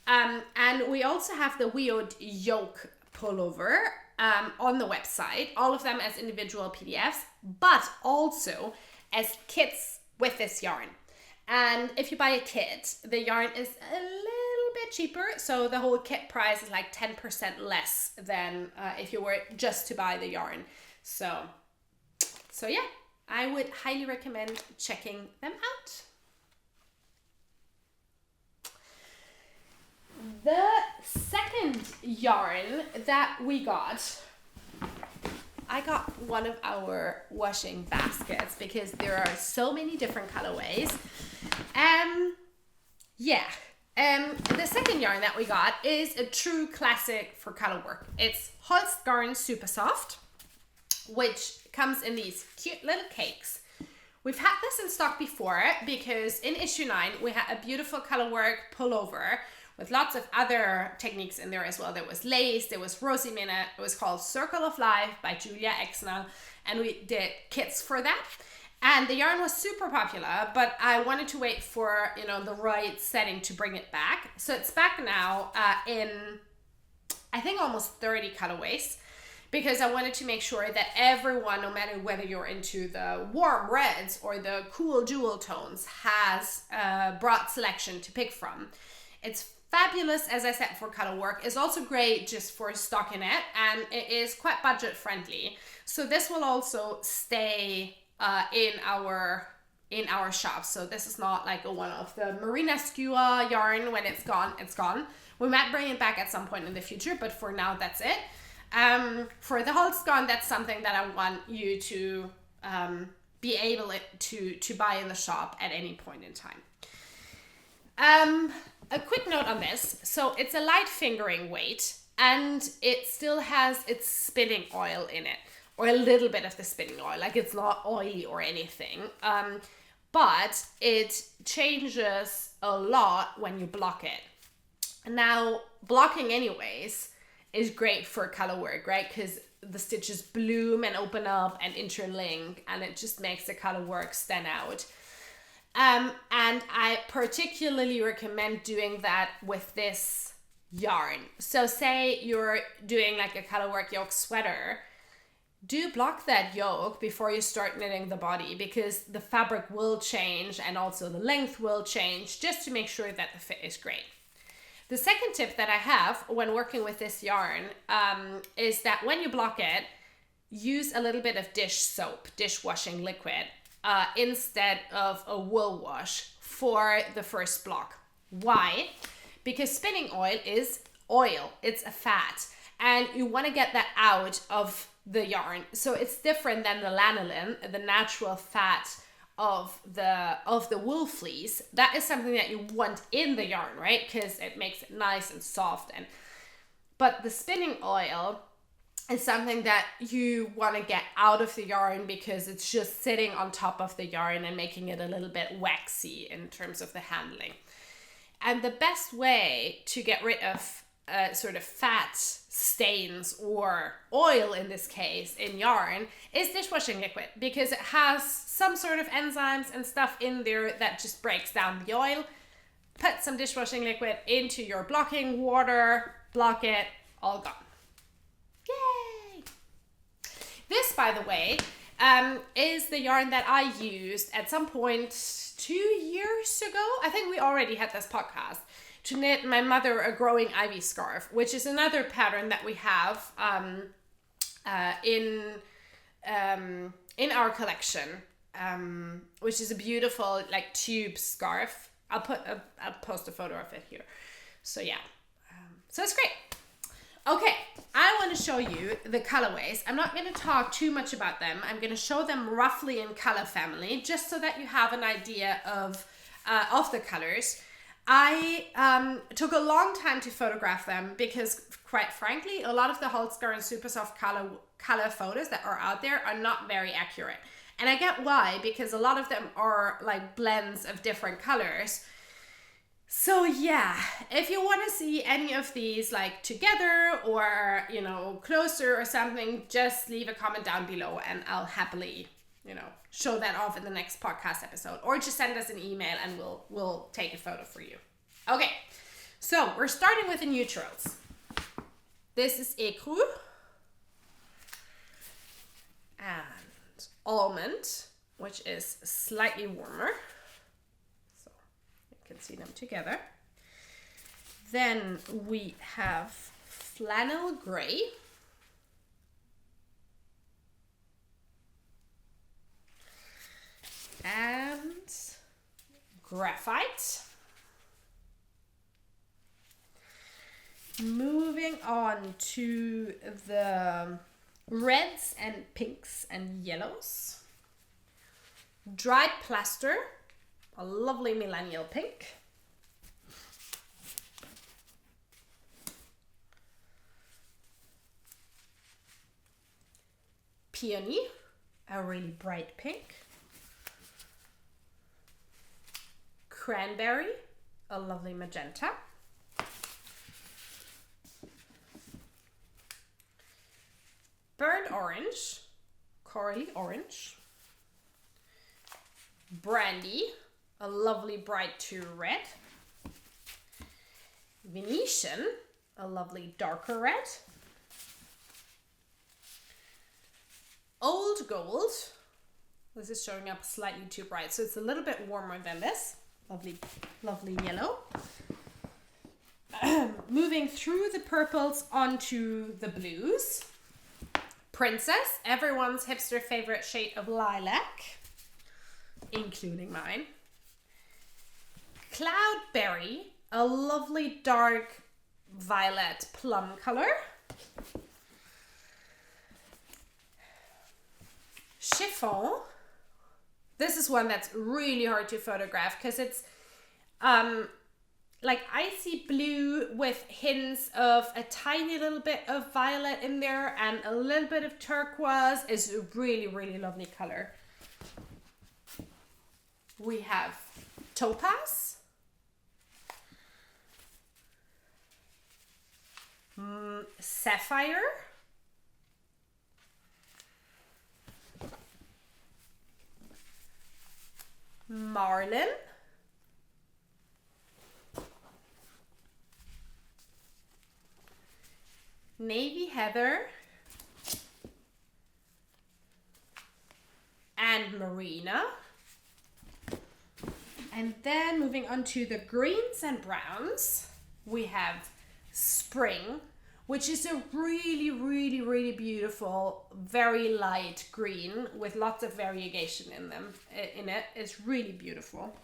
And we also have the wheeled yoke pullover on the website, all of them as individual PDFs, but also as kits with this yarn. And if you buy a kit, the yarn is a little bit cheaper, so the whole kit price is like 10% less than if you were just to buy the yarn. So yeah, I would highly recommend checking them out. The second yarn that we got, I got one of our washing baskets because there are so many different colorways. The second yarn that we got is a true classic for colorwork. It's Holst Garn Supersoft, which comes in these cute little cakes. We've had this in stock before because in issue 9 we had a beautiful colorwork pullover with lots of other techniques in there as well. There was lace, there was rosy minute, it was called Circle of Life by Julia Exner, and we did kits for that. And the yarn was super popular, but I wanted to wait for, the right setting to bring it back. So it's back now in, I think, almost 30 colorways, because I wanted to make sure that everyone, no matter whether you're into the warm reds or the cool jewel tones, has a broad selection to pick from. It's fabulous, as I said, for colorwork. It's also great just for stockinette, and it is quite budget friendly. So this will also stay in our shop. So this is not like a one-off. The Marina Skua yarn, when it's gone, it's gone. We might bring it back at some point in the future, but for now, that's it. For the Holst Garn, that's something that I want you to be able to buy in the shop at any point in time. A quick note on this. So it's a light fingering weight, and it still has its spinning oil in it, or a little bit of the spinning oil. Like, it's not oily or anything. But it changes a lot when you block it. Now, blocking anyways is great for colorwork, right? Because the stitches bloom and open up and interlink, and it just makes the colorwork stand out. And I particularly recommend doing that with this yarn. So say you're doing like a colorwork yoke sweater, do block that yoke before you start knitting the body, because the fabric will change and also the length will change, just to make sure that the fit is great. The second tip that I have when working with this yarn is that when you block it, use a little bit of dish soap, dishwashing liquid, instead of a wool wash for the first block. Why? Because spinning oil is oil, it's a fat, and you want to get that out of the yarn. So it's different than the lanolin, the natural fat of the wool fleece. That is something that you want in the yarn, right? Because it makes it nice and soft. But the spinning oil is something that you want to get out of the yarn, because it's just sitting on top of the yarn and making it a little bit waxy in terms of the handling. And the best way to get rid of sort of fat stains, or oil in this case, in yarn, is dishwashing liquid, because it has some sort of enzymes and stuff in there that just breaks down the oil. Put some dishwashing liquid into your blocking water, block it, all gone. Yay! This, by the way, is the yarn that I used at some point 2 years ago. I think we already had this podcast, to knit my mother a growing ivy scarf, which is another pattern that we have in our collection, which is a beautiful like tube scarf. I'll post a photo of it here. So yeah, so it's great. Okay, I want to show you the colorways. I'm not going to talk too much about them. I'm going to show them roughly in color family, just so that you have an idea of the colors. I took a long time to photograph them because, quite frankly, a lot of the Holst and Supersoft color photos that are out there are not very accurate. And I get why, because a lot of them are like blends of different colors. So yeah, if you want to see any of these like together or, you know, closer or something, just leave a comment down below and I'll happily, you know, show that off in the next podcast episode, or just send us an email and we'll take a photo for you. Okay, so we're starting with the neutrals. This is Écru and Almond, which is slightly warmer. So you can see them together. Then we have Flannel Gray. And Graphite. Moving on to the reds and pinks and yellows. Dried Plaster, a lovely millennial pink. Peony, a really bright pink. Cranberry, a lovely magenta. Burnt Orange, corally orange. Brandy, a lovely bright true red. Venetian, a lovely darker red. Old Gold, this is showing up slightly too bright, so it's a little bit warmer than this. Lovely, lovely yellow. Moving through the purples onto the blues. Princess, everyone's hipster favorite shade of lilac, including mine. Cloudberry, a lovely dark violet plum color. Chiffon. This is one that's really hard to photograph because it's like icy blue with hints of a tiny little bit of violet in there and a little bit of turquoise. Is a really, really lovely color. We have Topaz. Sapphire. Marlin. Navy Heather. And Marina. And then moving on to the greens and browns, we have Spring, which is a really, really, really beautiful, very light green with lots of variegation in it. It's really beautiful.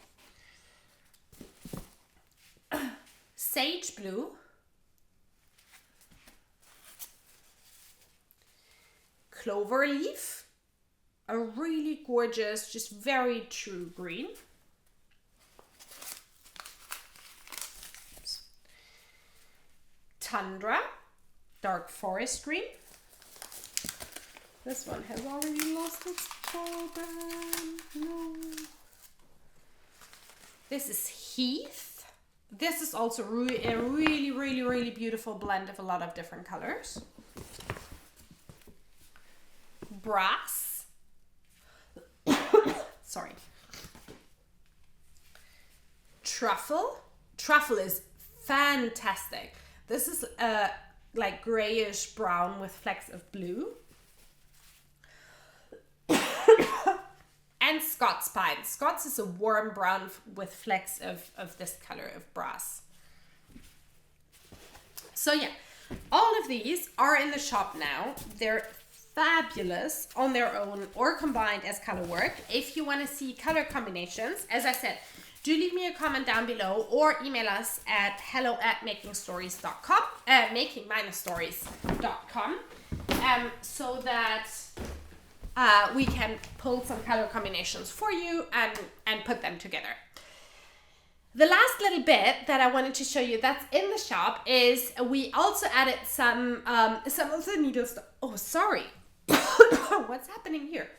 Sage Blue. Clover Leaf, a really gorgeous, just very true green. Oops. Tundra, dark forest green. This one has already lost its border. No. This is Heath. This is also a really, really, really beautiful blend of a lot of different colors. Brass. Sorry. Truffle. Truffle is fantastic. This is like grayish brown with flecks of blue. and Scots pine. Scots is a warm brown with flecks of this color of brass. So yeah, all of these are in the shop now. They're fabulous on their own or combined as color work. If you want to see color combinations, as I said, do leave me a comment down below or email us at hello@makingstories.com, making-stories.com, so that we can pull some color combinations for you and put them together. The last little bit that I wanted to show you that's in the shop is we also added some of the needles. Oh, sorry. What's happening here?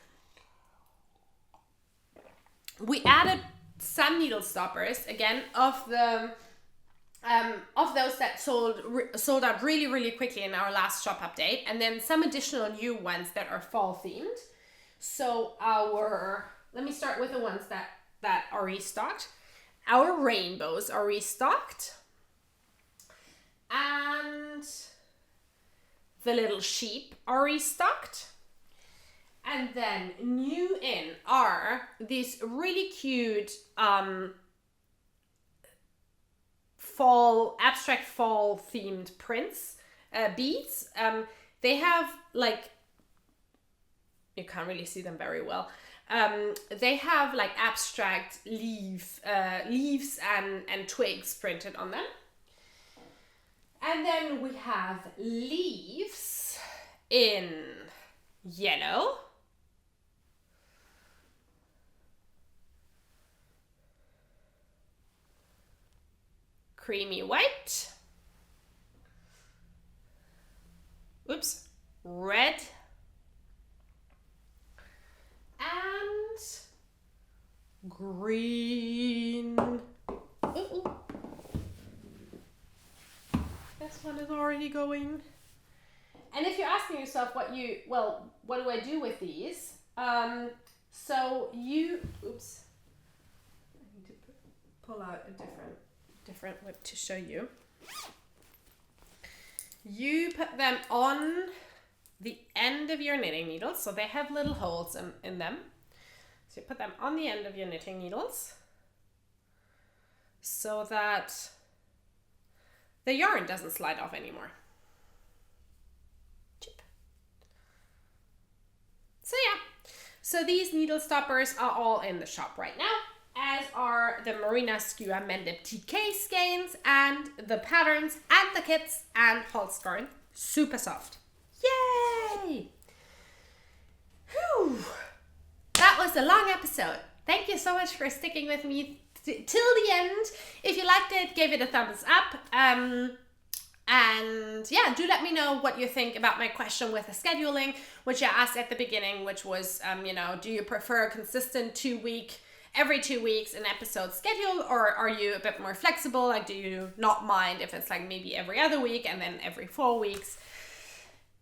We added some needle stoppers again of those that sold out really quickly in our last shop update, and then some additional new ones that are fall themed. So let me start with the ones that are restocked. Our rainbows are restocked, and the little sheep are restocked. And then new in are these really cute abstract fall themed prints, beads. They have like, you can't really see them very well. They have like abstract leaves and twigs printed on them. And then we have leaves in yellow, creamy white, red, and green. Ooh. This one is already going. And if you're asking yourself what do I do with these? So you, I need to pull out a different whip to show you. You put them on the end of your knitting needles, so they have little holes in them. So you put them on the end of your knitting needles so that the yarn doesn't slide off anymore. So yeah, so these needle stoppers are all in the shop right now, as are the Marina, Skua, Mendip TK skeins, and the patterns, and the kits, and Holst Garn Supersoft. Yay! Whew! That was a long episode. Thank you so much for sticking with me till the end. If you liked it, give it a thumbs up. And yeah, do let me know what you think about my question with the scheduling, which I asked at the beginning, which was, do you prefer a consistent every 2 weeks an episode schedule, or are you a bit more flexible? Like, do you not mind if it's like maybe every other week and then every 4 weeks?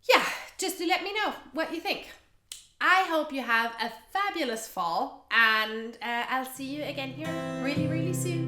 Yeah, just to let me know what you think. I hope you have a fabulous fall, and I'll see you again here really soon.